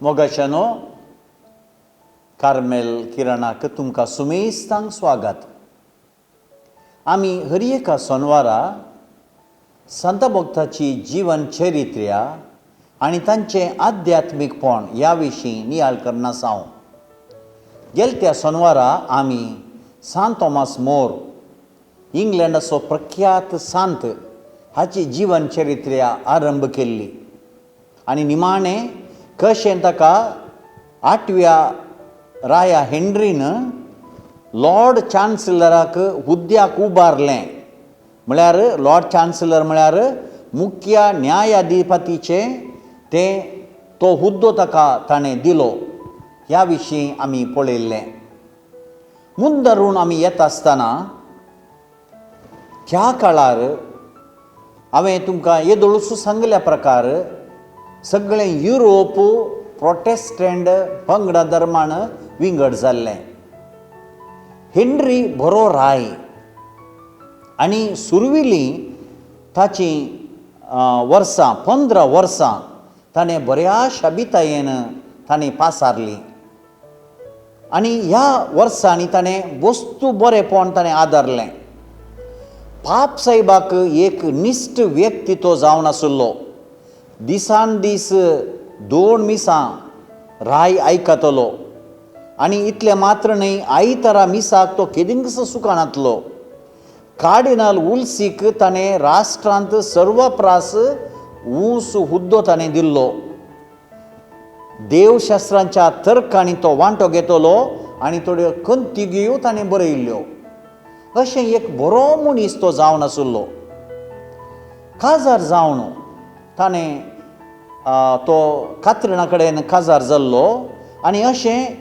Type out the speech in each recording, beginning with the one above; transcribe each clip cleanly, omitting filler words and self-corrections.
मोगाशानो Carmel किरणाक तुमकां सुमेस्तांक स्वागत. आमी हर एका सोनवारा संत भक्ताची जीवन चरित्र्या आनी तांचें आध्यात्मीकपण ह्या विशीं नियाळ करना साव. गेल्या सोनवारा आमी सांत थॉमस मोर, इंग्लंडाचो प्रख्यात सांत, हाची जीवन चरित्र्या आरंभ केल्ली आनी निमाणें कशें ताका 8व्या राया हेनरीन लॉर्ड चान्सलराक हुद्द्याक उबारलें. म्हळ्यार लॉर्ड चान्सलर म्हळ्यार मुख्य न्यायाधिपतीचें तो हुद्दो ताका ताणें दिलो. ह्या विशीं आमी पळयल्लें. मुद्दरून आमी येता आसतना त्या काळार हांवें तुमकां येदोळसू सांगल्या प्रकार सगळें युरोप प्रोटेस्टंट पंगड धर्मान विंगड जाल्लें. हेनरी बरो राय आनी सुरविलीं ताची वर्सां 15 वर्सां ताणें बऱ्या शाबितायेन ताणें पासारलीं आनी ह्या वर्सांनी ताणें वस्तू बरेपण ताणें आदारलें. पाप साहेबाक एक निश्ट व्यक्ती तो जावन आसलो. दिसान दीस 2 मिसां राय आयकतलो आनी इतलें मात्र न्हय, आयतारा मिसाक तो केदिंगस सुखानातलो. कार्डिनल वुल्सीक ताणें राष्ट्रांत सर्वप्रास ऊंच हुद्दो ताणें दिल्लो. देवशास्त्रांच्या तर्कांनी तो वांटो घेतलो आनी थोड्यो कंतिग्यो ताणें बरयल्ल्यो. अशें एक बरो मनीस तो जावन आसलो. काजार जावन ताणें तो कात्रिना कडेन काजार जाल्लो आनी अशें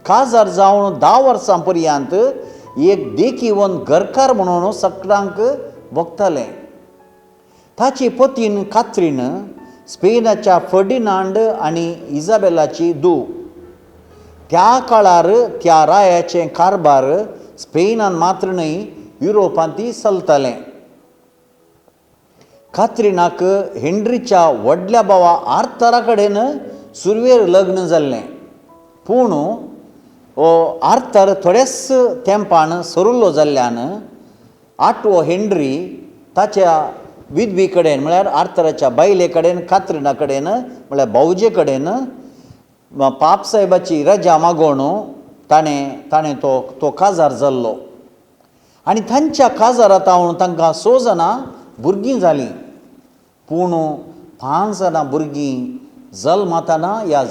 काजार जावन 10 वर्सां पर्यंत एक देखीवन घरकार म्हणून सगळ्यांक भोगतालें. ताची पत्नी कात्रीन स्पेनाच्या फर्डिनांड आनी इजाबेलाची धूव. त्या काळार त्या रायाचें कारभार स्पेनान मात्र न्हय, युरोपांतय चलतालें. कात्रिनाक हेनरीच्या व्हडल्या भावा आर्थरा कडेन सुरवेर लग्न जाल्लें. पूण आर्थर थोड्याच तेंपान सरुल्लो जाल्ल्यान 8वो हेनरी ताच्या विधवी कडेन म्हळ्यार आर्थराच्या बायले कडेन, कात्रिना कडेन म्हळ्यार भावजे कडेन पाप साहेबाची रजा मागोवन ताणें तो काजार जाल्लो. आनी तांच्या काजारांत तांकां 6 जाणां भुरगीं जालीं. पूण 5 जाणां भुरगीं जल्मातना ह्या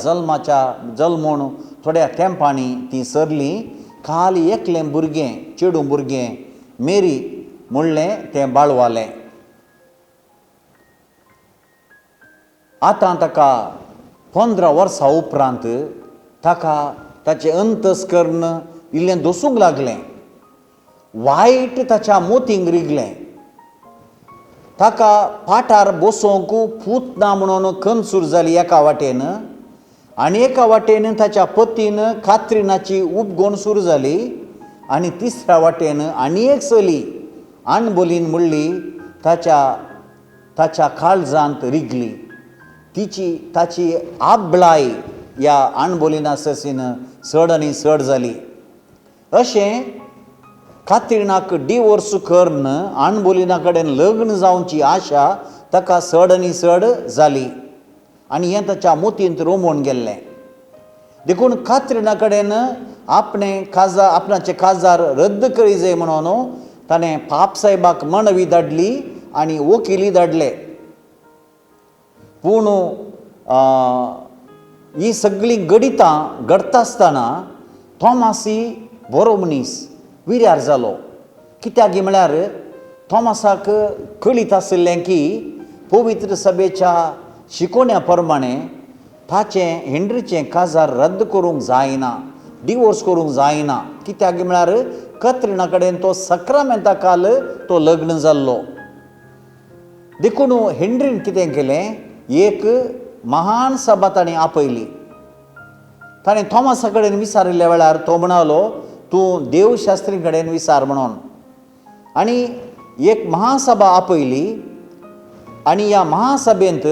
जल्मोवन थोड्या तेंपांनी तीं सरलीं. काल एकलें भुरगें, चेडूं भुरगें मेरी म्हणलें तें बाळवालें. आतां ताका 15 वर्सां उपरांत ताचें अंतस्करण इल्लें दसूंक लागलें. वायट ताच्या मोतींक रिगलें. ताका पाठार बसोवंक फूत ना म्हणून कनसूर जाली एका वाटेन आनी एका वाटेन ताच्या पतीन कात्रिनाची उपगोण सुरू जाली आनी तिसऱ्या वाटेन आनी एक चली आणबोलीन म्हणली ताच्या काळजांत रिगली. ताची आबळाय ह्या आणबोलीना ससीन चड आनी चड जाली. अशें कात्रिनाक डिवोर्स करून आणबोलीना कडेन लग्न जावची आशा ताका चड आनी चड जाली आनी हें ताच्या मोतींत रोमोवन गेल्लें. देखून कात्रिना कडेन आपणाचें काजार रद्द करी जाय म्हणून ताणें पाप साहेबाक मनवी धाडली आनी वकिली धाडले. पूण ही सगळीं गडितां घडता आसतना थॉमासी बरो मनीस विर्यार जालो. कित्याक म्हळ्यार थॉमासाक कळीत आसलें की पवित्र सभेच्या शिकोवण्या प्रमाणें ताचें हेनरीचें काजार रद्द करूंक जायना, डिवोर्स करूंक जायना. कित्याक म्हळ्यार कात्रिना कडेन तो सक्रामेंता काल तो लग्न जाल्लो. देखून हेनरीन कितें केलें, एक महान सभा ताणें आपयली. ताणें थॉमासा कडेन विचारिल्ल्या वेळार तो म्हणालो, तूं देवशास्त्री कडेन विचार म्हणून. आनी एक महासभा आपयली आनी ह्या महासभेंत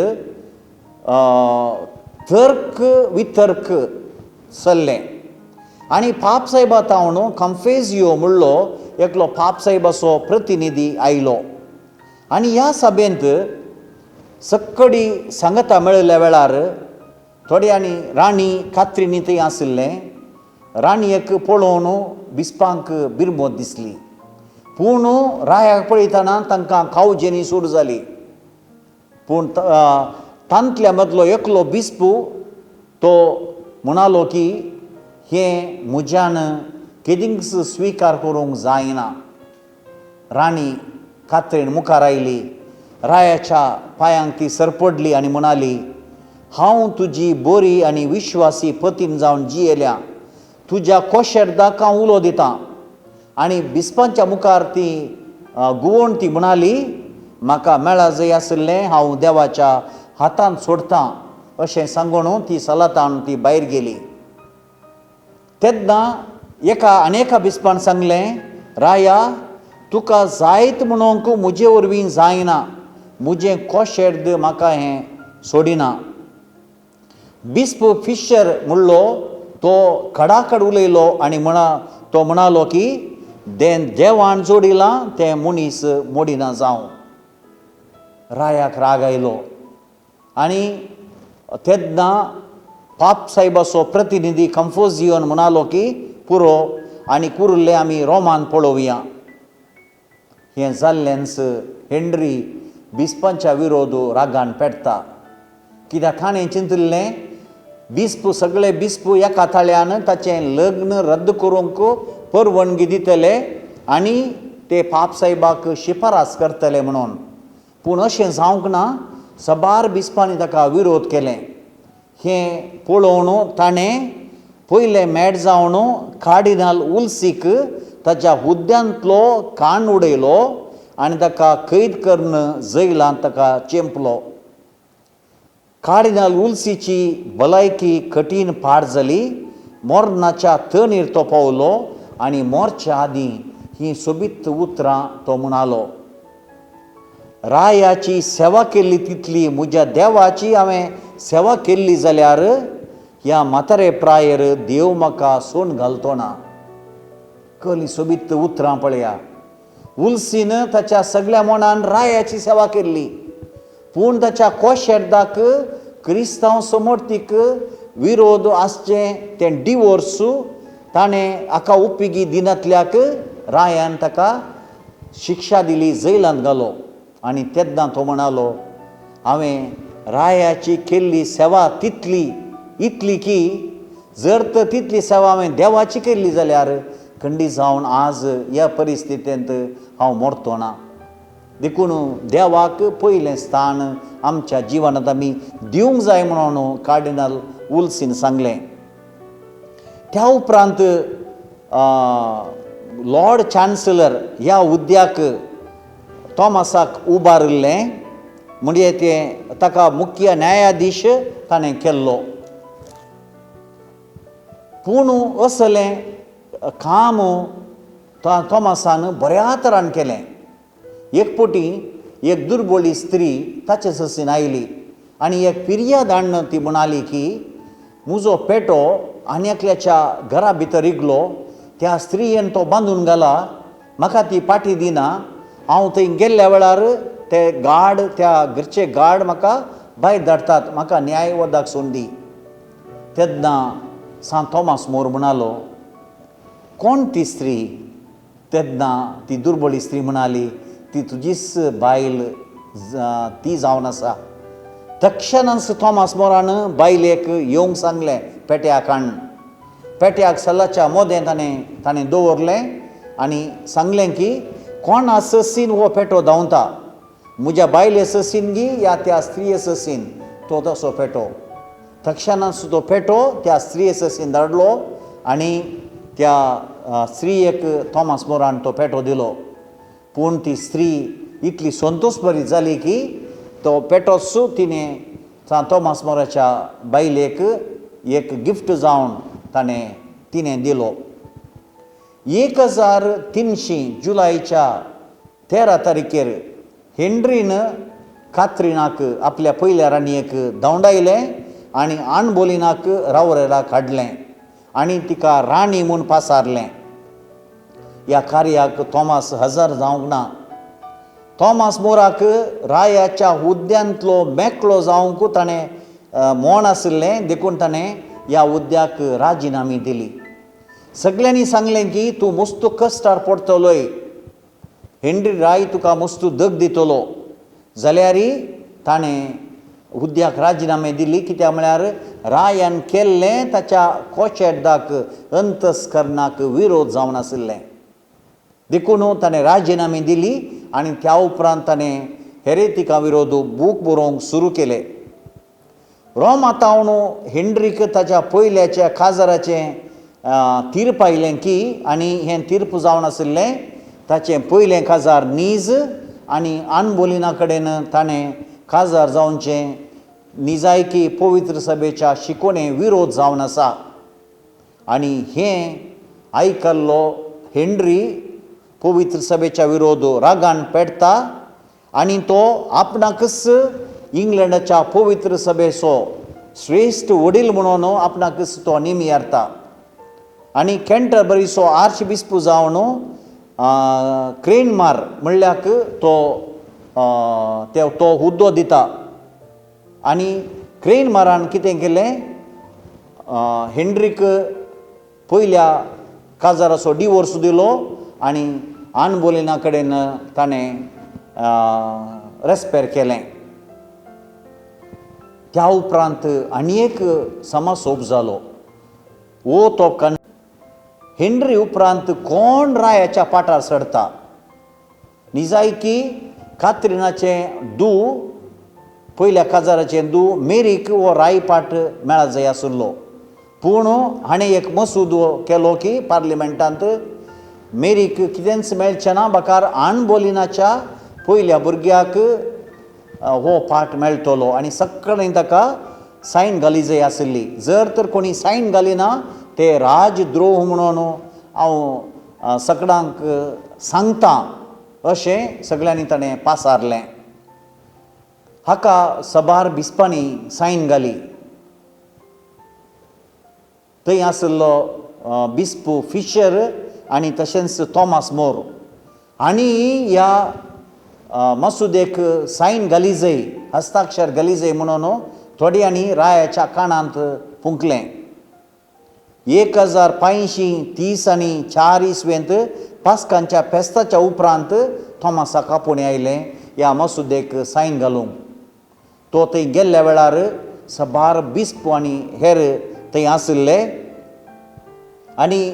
तर्क वितर्क चल्लें आनी पाप साहेबा तावन कंफेजियो म्हणलो एकलो पाप साहेबाचो प्रतिनिधी आयलो आनी ह्या सभेंत सक्कडी सांगता मेळिल्ल्या वेळार थोड्यांनी राणी कात्रिनी थंय आशिल्लें राणयेक पळोवन बिस्पांक बिरमोद दिसली पूण रायाक पळयतना तांकां कावजेनी सूड जाली पूण तांतल्या मदलो एकलो बिस्प तो म्हणालो की हें म्हज्यान केदींच स्विकार करूंक जायना राणी कात्रीन मुखार आयली रायाच्या पांयांक ती सरपडली आनी म्हणाली हांव तुजी बरी आनी विश्वासी पतीन जावन जियेल्या तुज्या कोशेरदाक हांव उलो दितां आनी बिस्पांच्या मुखार ती गुवोवन ती म्हणाली म्हाका मेळा जंय आशिल्लें हांव देवाच्या हातांत सोडटां अशें सांगून ती सलातान ती भायर गेली तेन्ना एका बिस्पान सांगलें राया तुका जायत म्हणूंक म्हजे वरवीं जायना म्हजें कोशेर्द म्हाका हें सोडिना बिस्प फिशर म्हणलो तो कडाकड उलयलो आनी तो म्हणालो की देवान जोडिलां तें मनीस मोडिना जावं रायाक राग आयलो आनी तेन्ना पाप साहेबाचो प्रतिनिधी कंफोजियोन म्हणालो की पुरो आनी कुर्लें आमी रोमान पळोवया हें जाल्लेंच हेनरी बिस्पांच्या विरोध रागान पेट्टा कित्याक ताणें चिंतिल्लें बिस्प सगळे बिस्प एका थाळ्यान ताचें लग्न रद्द करूंक परवानगी दितले आनी ते पाप साहेबाक शिफारस करतले म्हणून पूण अशें जावंक ना सबार बिस्पांनी ताका विरोध केलें हें पळोवन ताणें पयलें मेड जावन कार्डिनल उल्सीक ताच्या हुद्द्यांतलो कान उडयलो आनी ताका कैद करून जैलांत ताका चेंपलो कार्डिनल उल्सीची भलायकी कठीण पाड जाली मोर्नाच्या तणीर तो पावलो आनी मोरच्या आदीं ही सोबीत उतरां तो म्हणालो रायाची सेवा केल्ली तितली म्हज्या देवाची हांवें सेवा केल्ली जाल्यार ह्या म्हातारे प्रायर देव म्हाका सोन घालतो ना कली सोबीत उतरां पळया उल्सीन ताच्या सगळ्या मनान रायाची सेवा केल्ली पूण ताच्या कोशेर्दाक क्रिस्तांव समर्थीक विरोध आसचें तें डिवोर्स ताणें हाका उपेगी दिनातल्याक रायान ताका शिक्षा दिली जैलांत घालो आनी तेन्ना तो म्हणालो हांवें रायाची केल्ली सेवा तितली इतली की जर तर तितली सेवा हांवें देवाची केल्ली जाल्यार खंडी जावन आज ह्या परिस्थितींत हांव मरतो ना देखून देवाक पयलें स्थान आमच्या जिवनांत आमी दिवंक जाय म्हणून कार्डिनल उल्सीन सांगलें त्या उपरांत लॉर्ड चान्सलर ह्या हुद्द्याक थॉमसाक उबारिल्लें म्हणजे तें ताका मुख्य न्यायाधीश ताणें केल्लो पूण असलें काम थॉमसान बऱ्या तरान केलें एक पोटी एक दुर्बळी स्त्री ताचे ससीन आयली आनी एक फिर्याद हाडून ती म्हणाली की म्हजो पेटो आनी एकल्याच्या घरा भितर इगलो त्या स्त्रीयेन तो बांदून घाला म्हाका ती पाटी दिना हांव थंय गेल्ल्या वेळार ते गार्ड त्या घरचे गार्ड म्हाका भायर धाडटात म्हाका न्याय वदाक सोंदी तेन्ना सांत थॉमस मोर म्हणालो कोण ती स्त्री तेन्ना ती दुर्बळी स्त्री म्हणाली ती तुजीच बायल ती जावन आसा तक्षणांच थॉमस मोरान बायलेक येवंक सांगलें पेट्याक हाडून पेट्याक सलाच्या मोदें ताणें दवरलें आनी सांगलें की कोण ससीन हो पेटो धांवता म्हज्या बायले ससीन गी या त्या स्त्रिये ससीन तो तसो पेटो तक्षणांच तो पेटो त्या स्त्रिये ससीन धाडलो आनी त्या स्त्रियेक थॉमस मोरान तो पेटो दिलो पूण ती स्त्री इतली संतोश बरी जाली की तो पेटोच तिणें थॉमस मोराच्या बायलेक एक गिफ्ट जावन तिणें दिलो 1300 जुलयाच्या 13 तारखेर हेनरीन कात्रिनाक आपल्या पयल्या राणयेक धांवडायलें आनी आनबोलिनाक रावरेराक हाडलें आनी तिका राणी म्हूण पासारलें. ह्या कार्याक थॉमस हजर जावंक ना. थॉमस मोराक रायाच्या हुद्द्यांतलो मेकळो जावंक ताणें मोण आशिल्लें, देखून ताणें ह्या हुद्द्याक राजिनामी दिली. सगळ्यांनी सांगलें की तूं मस्तू कश्टार पडटलोय, हेनरी राय तुका मस्तू दग दितलो. जाल्यार ताणें हुद्द्याक राजिनामे दिली, कित्याक म्हळ्यार रायान केल्लें ताच्या कोशेड्दाक अंतस्करणाक विरोध जावन आशिल्लें. देखून ताणें राजिनामी दिली आनी त्या उपरांत ताणें हेरेतिका विरोध बूक बरोवंक सुरू केलें. रोमातावण हेनरीक ताच्या पयल्याच्या काजाराचें तीर्प आयलें की, आनी हें तीर्प जावन आशिल्लें ताचें पयलें काजार नीज आनी आनबोलिना कडेन ताणें काजार जावचें निजायकी पवित्र सभेच्या शिकोणे विरोध जावन आसा. आनी हें आयकल्लो हेनरी पवित्र सभेच्या विरोध रागान पेटता आनी तो आपणाकच इंग्लंडाच्या पवित्र सभेचो श्रेश्ठ वडील म्हणून आपणाकच तो नेमी हारता. आनी कॅन्टरबरीचो आर्च बिस्प जावन क्रेनमार म्हणल्याक तो हुद्दो दिता. आनी क्रेनमारान कितें केलें, हेनरीक पयल्या काजाराचो डिवोर्स दिलो आनी आनबोलिना कडेन ताणें रेस्पेर केलें. त्या उपरांत आनी एक समासोप जालो. वो तो हेनरी उपरांत कोण रायाच्या पाठार चडता. निजायकी कात्रिनाचें धूव, पयल्या काजाराचें धूव मेरीक हो रायपाट मेळा जाय आशिल्लो. पूण हाणें एक मसूदो केलो की पार्लिमेंटांत मेरीक कितेंच मेळचें ना, बाकार आनबोलिनाच्या पयल्या भुरग्याक हो पाठ मेळटलो आनी सगळें ताका सायन घाली जाय आशिल्ली. जर तर कोणी सायन घालिना ते राजद्रोह म्हणून हांव सगळ्यांक सांगतां अशें सगळ्यांनी ताणें पासारलें. हाका सबार बिस्पांनी सायन घाली. थंय आशिल्लो बिस्प फिशर आनी तशेंच थॉमस मोर हांणी ह्या मसुदेक सायन घाली जाय, हस्ताक्षर घाली जाय म्हणून थोड्यांनी रायाच्या कानांत फुंकलें. 1530 आनी 4 इसवेंत पास्कांच्या फेस्ताच्या उपरांत थॉमसाक आपुणें आयलें ह्या मसुदेक सायन घालूंक. तो थंय गेल्ल्या वेळार सबार बिस्प आनी हेर थंय आशिल्ले आनी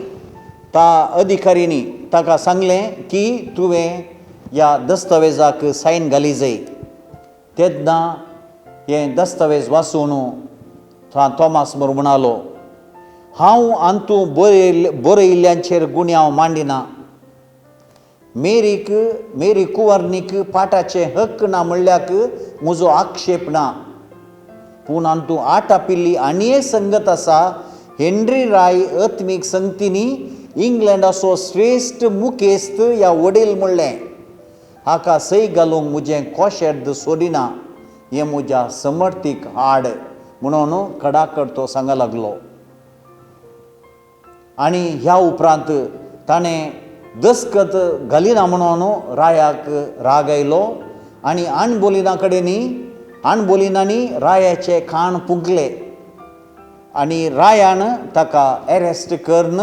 ता अधिकाऱ्यांनी ताका सांगलें की तुवें ह्या दस्तावेजाक सायन घाली जाय. तेन्ना हें दस्तावेज वाचून थॉमस मोर म्हणालो, हांव आंतू बरयिल्ल्यांचेर गुन्यांव मांडिना. मेरी कुंवरनीक पाठाचे हक्क ना म्हणल्याक म्हजो आक्षेप ना. पूण आंतू आठ आपिल्ली आनी एक संगत आसा. हेनरी राय अत्मीक संगतींनी इंग्लंडाचो श्रेश्ठ मुखेस्त ह्या वडील म्हणलें. हाका सय घालूंक म्हजें कोशेर्द सोडिना. हें म्हज्या समर्थीक हाड म्हणून कडाकड तो सांगूंक लागलो. आनी ह्या उपरांत ताणें दस्खत घालिना म्हणून रायाक राग आयलो आनी आनबोलिनांनी रायाचे कान फुंकले आनी रायान ताका एरेस्ट करून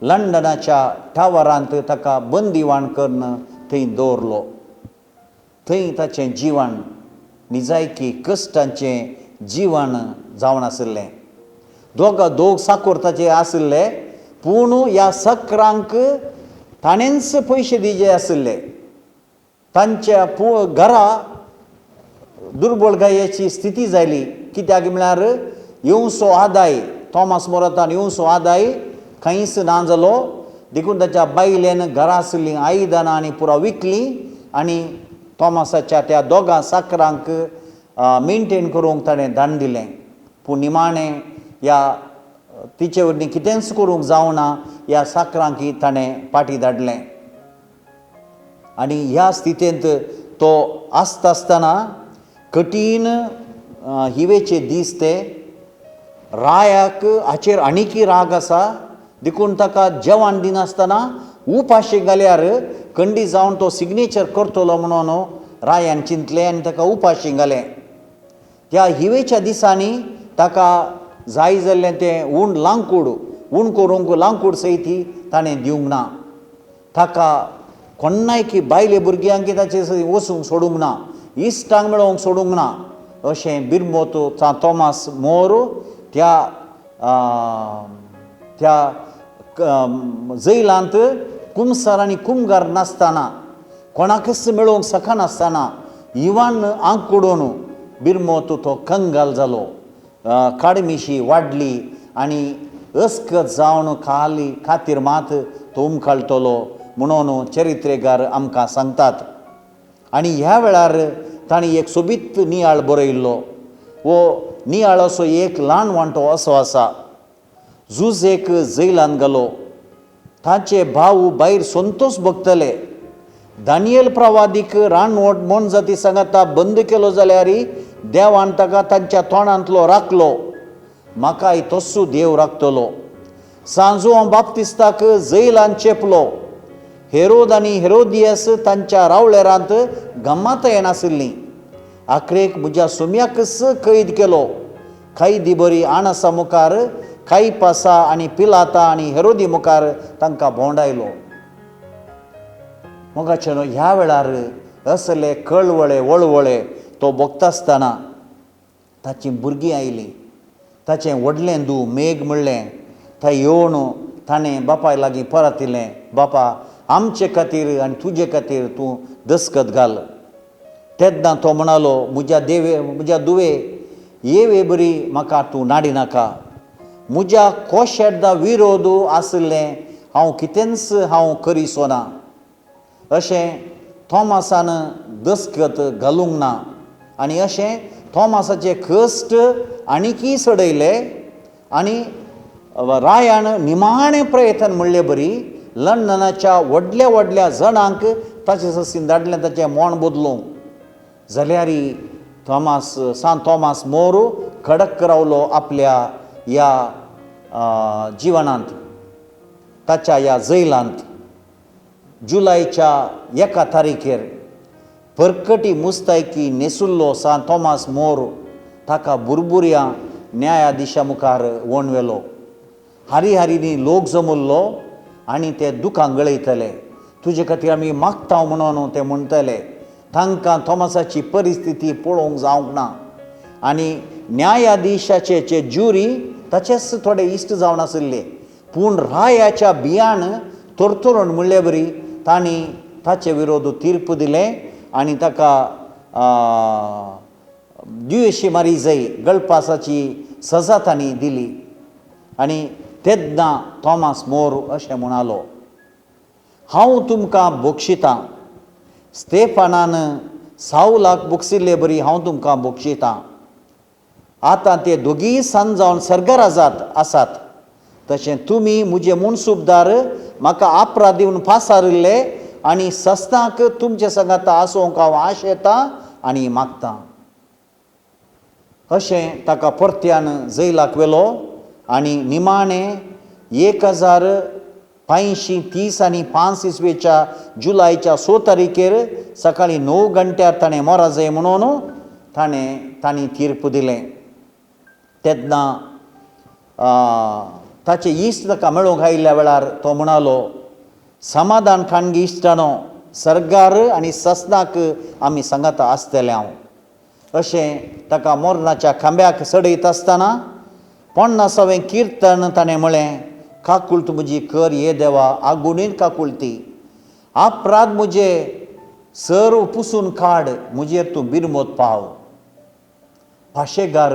लंडनाच्या टावरांत ताका बंदिवान करून थंय दवरलो. थंय ताचें जिवन निजायकी कश्टांचें जिवन जावन आशिल्लें. दोग साकूर ताचे आशिल्ले, पूण ह्या सकरांक ताणेंच पयशे दिवचे आशिल्ले. तांच्या घरा दुर्बळगायेची स्थिती जाली, कित्याक म्हळ्यार येवसो आदाय थॉमस मोरातान येवसो आदाय खंयच ना जालो. देखून ताच्या बायलेन घरा आशिल्लीं आयदनां आनी पुरो विकलीं आनी थॉमसाच्या त्या दोगां साकरांक मेनटेन करूंक ताणें दान दिलें. पूण निमाणें ह्या तिचे वरवीं कितेंच करूंक जावना ह्या साकरांक ताणें पाटी धाडलें. आनी ह्या स्थितींत तो आसतना कठीण हिवेचे दीस ते रायाक हाचेर आनीकी राग आसा देखून ताका जेवण दिनासतना उपाशी घाल्यार खंडी जावन तो सिग्नेचर करतलो म्हणून रायान चिंतलें आनी ताका उपाशी घालें. त्या हिवेच्या दिसांनी ताका जाय जाल्लें तें उण करूंक लांकूड सयती ताणें दिवंक ना. ताका कोन्नाय की बायले भुरग्यांक ताचे वचूंक सोडूंक ना, इश्टांक मेळोवंक सोडूंक ना अशें बिरमोत तोमास मोर त्या जैलांत कुमसार आनी कुमगार नासतना कोणाकच मेळोवंक शकनासतना इवान आंक उडोवन बिरमोत तो कंगाल जालो. काडमिशी वाडली आनी अस्कत जावन खातीर मात तो उमखळटलो म्हणून चरित्रेकार आमकां सांगतात. आनी ह्या वेळार ताणें एक सोबीत नियाळ बरयल्लो. वो नियाळ असो एक ल्हान वांटो असो आसा. झुजेक जैलांत घालो. ताचे भाव भायर संतोश भोगतले. दानियल प्रवादीक रानवट म्हण जाती सांगता बंद केलो जाल्यार देवान ताका तांच्या तोंडांतलो राखलो. म्हाकाय तस्सो देव राखतलो. सांजो हांव बाप्तिस्ताक जैलांत चेपलो. हेरोद आनी हेरोदियस तांच्या रावळेरांत गम्मात येनासलीं. आखरेक म्हज्या सुम्याकच कैद केलो. कैदी बरी आणसा मुखार कायपासा आनी पिलाता आनी हेरोदी मुखार तांकां भोंवडायलो. मोगाचेनो ह्या वेळार असले कळवळे वळवळे तो भोगतासतना ताची भुरगीं आयलीं. ताचें व्हडलें धूव मेघ म्हणलें. थंय येवन ताणें बापाय लागीं परत इलें. बापा, आमचे खातीर आनी तुजे खातीर तूं दसखत घाल. तेन्ना तो म्हणलो, म्हज्या दुवे येवे बरी म्हाका तूं नाडिनाका. म्हज्या कोशेड्दा विरोध आसलें हांव करिसो ना. अशें थोमासान दसखत घालूंक ना. आनी अशें थोमासाचे कश्ट आनीकी सडयले. आनी रायान निमाणें प्रयत्न म्हणले बरी लंडनाच्या व्हडल्या जणांक ताचे ससीन धाडलें ताचें मोण बदलूंक. जाल्यार सांत थोमास मोर कडक रावलो आपल्या ह्या जिवनांत, ताच्या ह्या जैलांत. जुलयाच्या 1 तारीखेर परकटी मुस्तायकी नेसुल्लो सांत थोमास मोर ताका बुरबुऱ्या न्यायाधीशा मुखार व्हरून व्हेलो. हारी लोक जमल्लो आनी ते दुखां गळयतले. तुजे खातीर आमी मागता म्हणून ते म्हणटले. तांकां थोमासाची परिस्थिती पळोवंक जावंक ना. आनी न्यायाधीशाचे ज्युरी ताचेच थोडे इश्ट जावन आसले. पूण रायाच्या बियान torturon म्हणले बरी तांणी ताचे विरोध तीर्प दिलें आनी ताका दुयेशी मारी जाय गळपासाची सजा तांणी दिली. आनी तेन्ना थोमास मोर अशें म्हणालो, हांव तुमकां बक्षितां. स्तेफानान सावलाक बक्षिल्ले बरी हांव तुमकां बक्षितां. आतां ते दोगीय सांजावन सर्गराजात आसात. तशें तुमी म्हजे मुनसूबदार म्हाका आपराध दिवन फासारिल्ले आनी सस्तांक तुमचे सांगात आसोवंक हांव आशेतां आनी मागतां. अशें ताका परत्यान जैलाक व्हेलो आनी निमाणें 1530 आनी 5 इसवेच्या जुलयाच्या 6 तारीखेर सकाळीं 9 घंट्यार ताणें मोरा जाय म्हणून तांणी तीर्प दिलें. तेन्ना ताचे इश्ट ताका मेळूंक आयिल्ल्या वेळार तो म्हणालो, समाधान खाणगी इश्टानो, सर्गार आनी सस्नाक आमी सांगात आसतले हांव. अशें ताका मोरणाच्या खांब्याक सडयत आसतना 50वें किर्तन ताणें म्हळें, काकुळट म्हजी कर हे देवा आगुणीन काकुळटी. अपराध म्हजे सर्व पुसून काड, म्हजेर तूं बिरमोत पाव. भाशेकार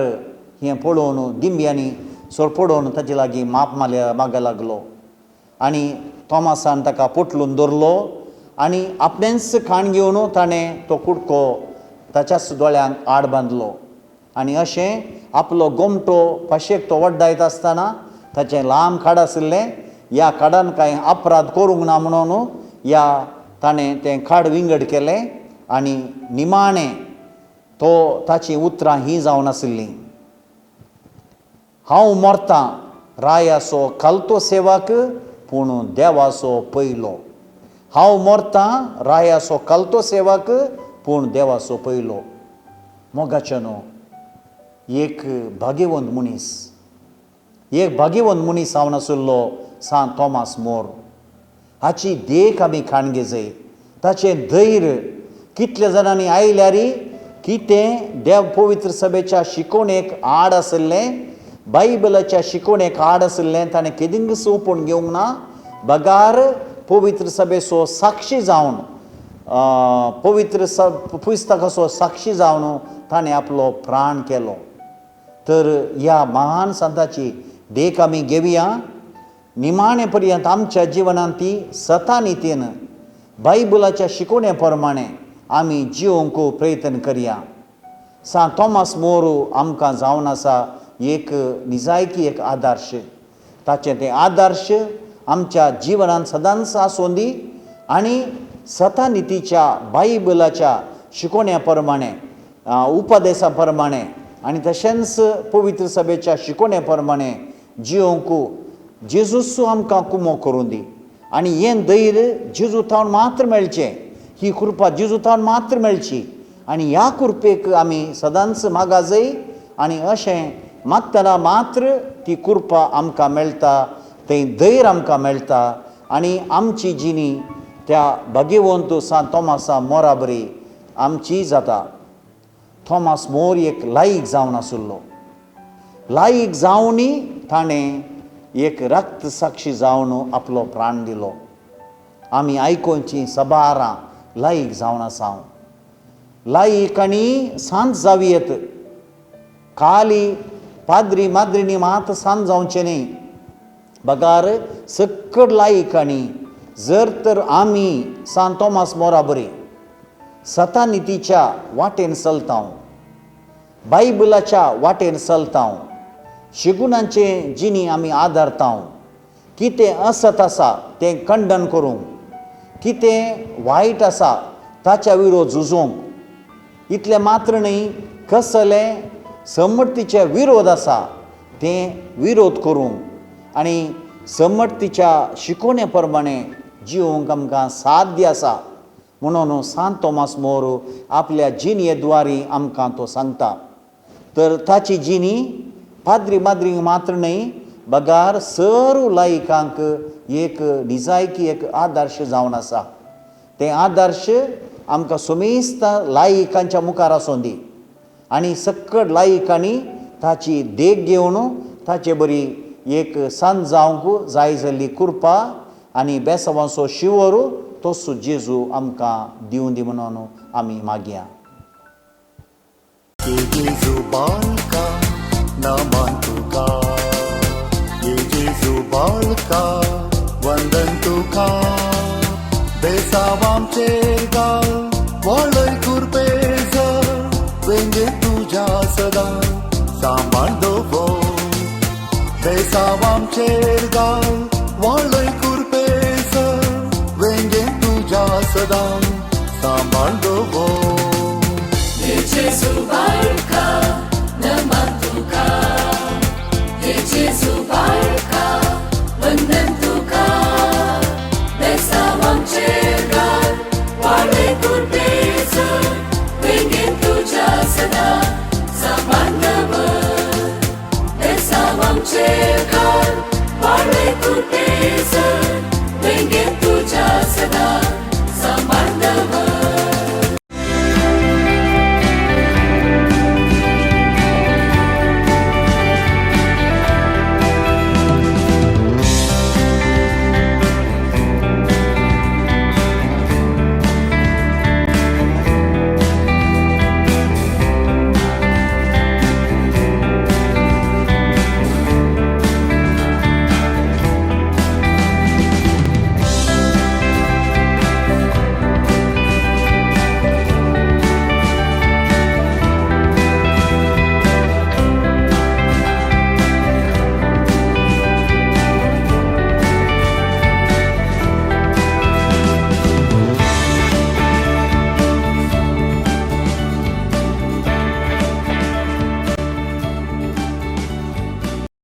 हें पळोवन दिंब्यांनी सोरपडोवन ताचे लागीं माप मागूंक लागलो. आनी थोमासान ताका पोटलून धरलो आनी आपणेंच खाण घेवन ताणें तो कुडको ताच्याच दोळ्यांक आड बांदलो. आनी अशें आपलो गोमटो पाशेक तो वड्डायत आसतना ताचें लांब खाड आशिल्लें, ह्या खाडान कांय अपराध करूंक ना म्हणून ताणें तें खाड विंगड केलें आनी निमाणें ताची उतरां हीं जावन आशिल्लीं. हांव मरतां रायाचो कालतो सेवक पूण देवाचो पयलो. हांव मरतां रायाचो कालतो सेवक पूण देवाचो पयलो. मोगाचें न्हू, एक भाग्यवंत मनीस जावन आशिल्लो सांत थॉमस मोर. हाची देख आमी खाणगे जाय, ताचें धैर्य. कितले जाणांनी आयल्यार कितें देव पवित्र सभेच्या शिकोवणेक आड आशिल्लें, बायबलाच्या शिकोवणेक आड आशिल्लें ताणें केदिंग सोंपोवन घेवंक ना. बगार पवित्र सभेचो साक्षी जावन, पवित्र पुस्तकाचो साक्षी जावन ताणें आपलो प्राण केलो. तर ह्या महान संताची देख आमी घेवया. निमाणे पर्यंत आमच्या जिवनांत ती सता नितीन बायबलाच्या शिकोवणे प्रमाणे आमी जिवंक प्रयत्न करया. सांत थॉमस मोर आमकां जावन आसा एक निजायकी, एक आदर्श. ताचें तें आदर्श आमच्या जिवनांत सदांच आसूं दी आनी सता नितीच्या बायबलाच्या शिकोवण्या प्रमाणे, उपदेशा प्रमाणे आनी तशेंच पवित्र सभेच्या शिकोवण्या प्रमाणे जिवंक जेजूस आमकां कुमो करूं दी. आनी हें धैर्य जेजू थावन मात्र मेळचें, ही कृपा जेजू थावन मात्र मेळची. आनी ह्या कृपेक आमी सदांच मागा जाय. आनी अशें मागतना मात्र ती कृपा आमकां मेळटा, तें धैर्य आमकां मेळटा आनी आमची जिणी त्या भाग्यवंत सांत थॉमसा मोरा बरी आमची जाता. थॉमस मोर एक लायक जावन आशिल्लो. लायक जावनी ताणें एक रक्त साक्षी जावन आपलो प्राण दिलो. आमी आयकोवची सबारां लायक जावन आसा. लायक आनी सांत जावयेत. खाली पाद्री माद्रीनी मात सांत जावचें न्ही. बगार सक्कड लायक. आनी जर तर आमी सांत थॉमस मोरा बरी सता नितीच्या वाटेन चलता, बायबलाच्या वाटेन चलता, शिगुणांचे जिणी आमी आदारता, कितें असत आसा तें खंडन करूंक, कितें वायट आसा ताच्या विरोध झुजोवंक, इतलें मात्र न्ही, कसलें समर्थीचे विरोध आसा तें विरोध करूंक आनी समर्थीच्या शिकोवणे प्रमाणे जिवंक आमकां साध्य आसा. म्हणून सांत थॉमस मोर आपल्या जिणयेद्वारी आमकां तो सांगता. तर ताची जिणी पाद्री माद्रींक मात्र न्ही, बगार सर्व लायकांक एक निजायकी, एक आदर्श जावन आसा. तें आदर्श आमकां समेस्त लायकांच्या मुखार आसूं दी आनी सक्कड लायकांनी ताची देख घेवन ताचे बरी एक संत जावंक जाय जाल्ली कृपा आनी बेसवांचो शिवर तोच जेजू आमकां दिवं दी म्हणून आमी मागया. Yesu balka naman tuka, Yesu balka vandan tuka, besawam chergal walai kurpeza, venge tuja sada sambandovo, besawam chergal walai kurpeza, venge tuja sada sambandovo. Yesu barka